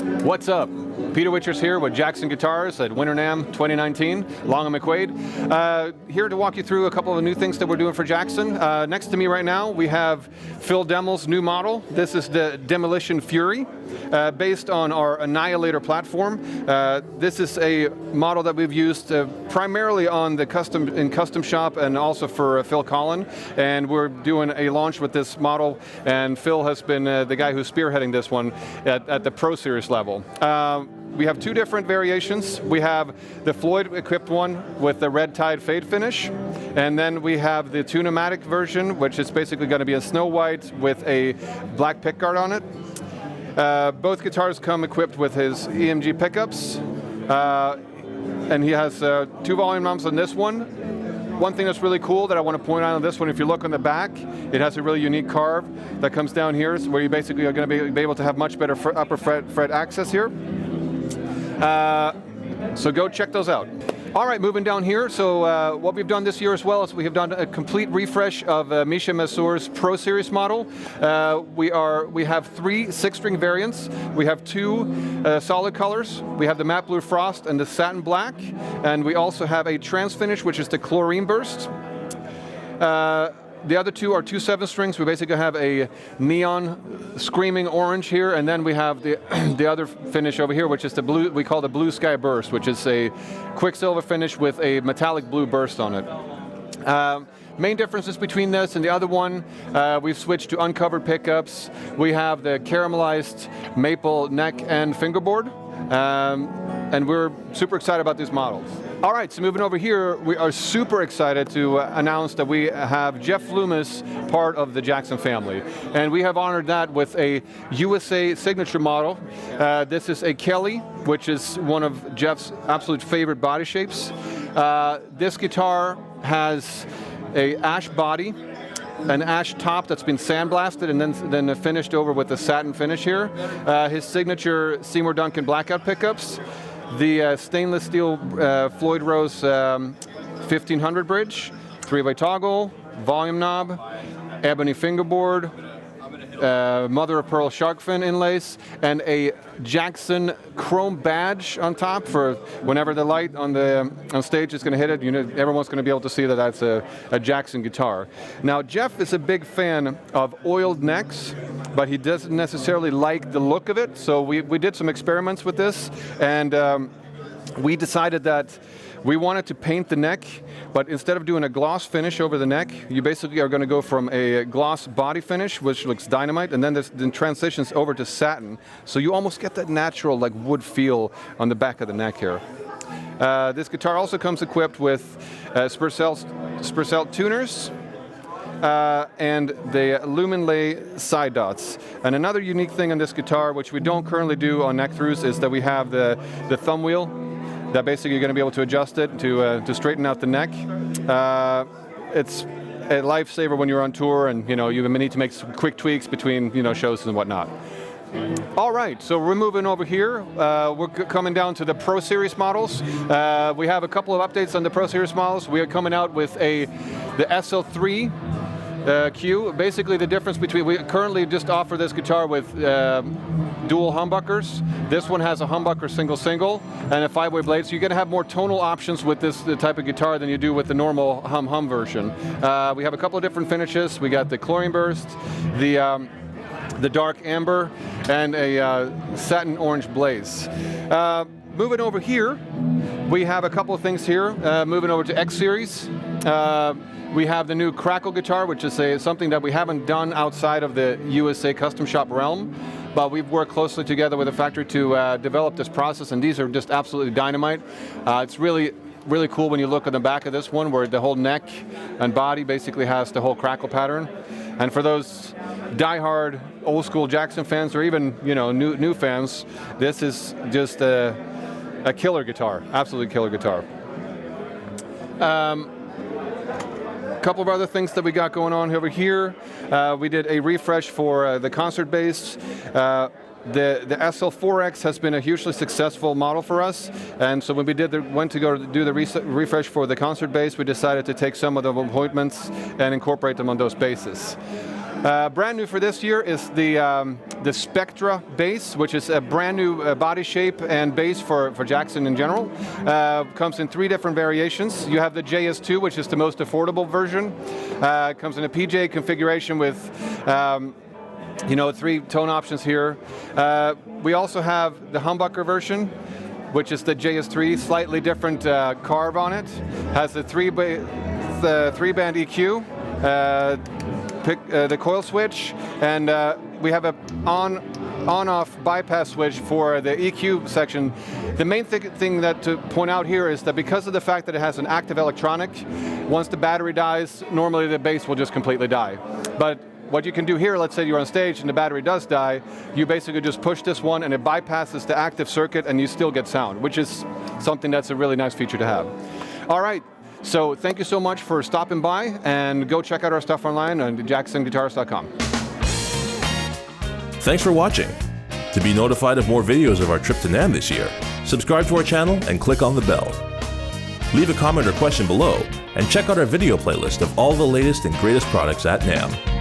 What's up? Peter Witchers here with Jackson Guitars at Winter NAMM 2019, Long and McQuade. Here to walk you through a couple of the new things that we're doing for Jackson. Next to me right now, we have Phil Demel's new model. This is the Demolition Fury, based on our Annihilator platform. This is a model that we've used primarily on the custom shop and also for Phil Collin. And we're doing a launch with this model, and Phil has been the guy who's spearheading this one at the Pro Series level. We have two different variations. We have the Floyd-equipped one with the red tide fade finish, and then we have the Tune-O-Matic version, which is basically going to be a snow white with a black pickguard on it. Both guitars come equipped with his EMG pickups, and he has 2 volume knobs on this one. One thing that's really cool that I want to point out on this one, if you look on the back, it has a really unique carve that comes down here, where you basically are going to be able to have much better upper fret access here. So go check those out. All right, moving down here. So what we've done this year as well is we have done a complete refresh of Mishima Series Pro Series model. We have 3 6-string variants. We have 2 solid colors. We have the matte blue frost and the satin black, and we also have a trans finish, which is the chlorine burst. The other 2 are 2 7-strings. We basically have a neon screaming orange here, and then we have the other finish over here, which is the blue, we call the blue sky burst, which is a quicksilver finish with a metallic blue burst on it. Main differences between this and the other one, we've switched to uncovered pickups. We have the caramelized maple neck and fingerboard, and we're super excited about these models. All right, so moving over here, we are super excited to announce that we have Jeff Loomis part of the Jackson family. And we have honored that with a USA signature model. This is a Kelly, which is one of Jeff's absolute favorite body shapes. This guitar has a ash body, an ash top that's been sandblasted and then finished over with a satin finish here. His signature Seymour Duncan blackout pickups. The stainless steel Floyd Rose 1500 bridge, 3-way toggle, volume knob, ebony fingerboard, mother of pearl shark fin inlays, and a Jackson chrome badge on top for whenever the light on stage is going to hit it. You know, everyone's going to be able to see that that's a Jackson guitar. Now, Jeff is a big fan of oiled necks, but he doesn't necessarily like the look of it. So we did some experiments with this, and we decided that we wanted to paint the neck, but instead of doing a gloss finish over the neck, you basically are going to go from a gloss body finish, which looks dynamite, and then transitions over to satin. So you almost get that natural like wood feel on the back of the neck here. This guitar also comes equipped with Spurcell tuners, and the lumen lay side dots. And another unique thing on this guitar, which we don't currently do on neck throughs, is that we have the thumb wheel that basically you're going to be able to adjust it to straighten out the neck. It's a lifesaver when you're on tour, and you need to make some quick tweaks between shows and whatnot. All right, so we're moving over here. We're coming down to the Pro Series models. We have a couple of updates on the Pro Series models. We are coming out with the SL3 Q. Basically, the difference between, we currently just offer this guitar with dual humbuckers. This one has a humbucker single and a 5-way blade, so you're going to have more tonal options with this type of guitar than you do with the normal hum version. We have a couple of different finishes. We got the chlorine burst, the dark amber, and a satin orange blaze. Moving over here, we have a couple of things here. Moving over to X Series. We have the new Crackle guitar, which is something that we haven't done outside of the USA custom shop realm, but we've worked closely together with the factory to develop this process, and these are just absolutely dynamite. It's really cool when you look at the back of this one, where the whole neck and body basically has the whole crackle pattern. And for those die-hard old school Jackson fans, or even new fans, this is just a killer guitar, absolutely killer guitar. Couple of other things that we got going on over here. We did a refresh for the concert bass. The SL4X has been a hugely successful model for us, and so when we went to go do the refresh for the concert bass, we decided to take some of the appointments and incorporate them on those basses. Brand new for this year is the Spectra bass, which is a brand new body shape and bass for Jackson in general. Comes in 3 different variations. You have the JS2, which is the most affordable version. Comes in a PJ configuration with 3 tone options here. We also have the humbucker version, which is the JS3, slightly different carve on it. Has the 3-band EQ. The coil switch, and we have a on-off bypass switch for the EQ section. The main thing that to point out here is that because of the fact that it has an active electronic, once the battery dies, normally the bass will just completely die. But what you can do here, let's say you're on stage and the battery does die, you basically just push this one and it bypasses the active circuit and you still get sound, which is something that's a really nice feature to have. All right. So thank you so much for stopping by, and go check out our stuff online on jacksonguitars.com. Thanks for watching. To be notified of more videos of our trip to NAMM this year, subscribe to our channel and click on the bell. Leave a comment or question below, and check out our video playlist of all the latest and greatest products at NAMM.